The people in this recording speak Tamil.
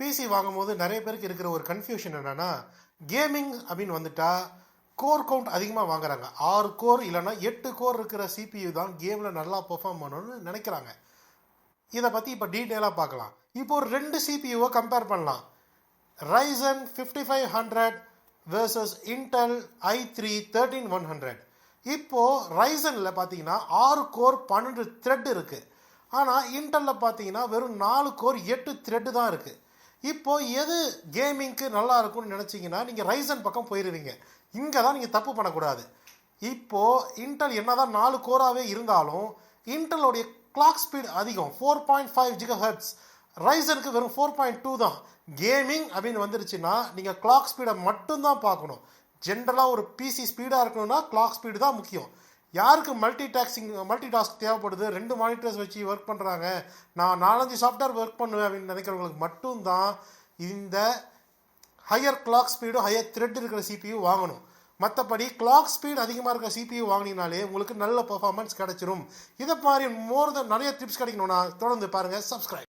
பிசி வாங்கும்போது நிறைய பேருக்கு இருக்கிற ஒரு கன்ஃபியூஷன் என்னன்னா, கேமிங் அப்படின்னு வந்துட்டா கோர் கவுண்ட் அதிகமாக வாங்குறாங்க. 6 கோர் இல்லைன்னா 8 கோர் இருக்கிற சிபியு தான் கேமில் நல்லா பெர்ஃபார்ம் பண்ணணும்னு நினைக்கிறாங்க. இதை பற்றி இப்போ டீட்டெயிலாக பார்க்கலாம். இப்போ ஒரு 2 சிபியூவை கம்பேர் பண்ணலாம். Ryzen 5500 versus Intel i3 13100. இப்போது ரைசனில் பார்த்தீங்கன்னா 6 கோர் 12 த்ரெட் இருக்குது. ஆனால் இன்டெல்லில் பார்த்தீங்கன்னா வெறும் 4 கோர் 8 த்ரெட்டு தான் இருக்குது. இப்போது எது கேமிங்க்கு நல்லா இருக்கும்னு நினச்சிங்கன்னா நீங்கள் ரைசன் பக்கம் போயிடுவீங்க. இங்கே தான் நீங்கள் தப்பு பண்ணக்கூடாது. இப்போது இன்டெல் என்ன தான் 4 கோராகவே இருந்தாலும் இன்டெலோடைய கிளாக் ஸ்பீட் அதிகம், 4.5 GHz. ரைசனுக்கு வெறும் 4.2 தான். கேமிங் அப்படின்னு வந்துருச்சுன்னா நீங்கள் கிளாக் ஸ்பீடை மட்டும்தான் பார்க்கணும். ஜென்ரலாக ஒரு பிசி ஸ்பீடாக இருக்கணும்னா கிளாக் ஸ்பீடு தான் முக்கியம். யாருக்கு மல்டி டாஸ்க் தேவைப்படுது, 2 மானிட்டர்ஸ் வச்சு ஒர்க் பண்ணுறாங்க, நான் 4-5 சாஃப்ட்வேர் ஒர்க் பண்ணுவேன் அப்படின்னு நினைக்கிறவங்களுக்கு மட்டும்தான் இந்த higher clock speed higher thread இருக்கிற சிபியூ வாங்கணும். மற்றபடி கிளாக் ஸ்பீட் அதிகமாக இருக்கிற சிபியூ வாங்கினாலே உங்களுக்கு நல்ல பெர்ஃபார்மன்ஸ் கிடைச்சிரும். இதை மாதிரி நிறைய டிப்ஸ் கிடைக்கணும்னா தொடர்ந்து பாருங்கள், சப்ஸ்கிரைப்.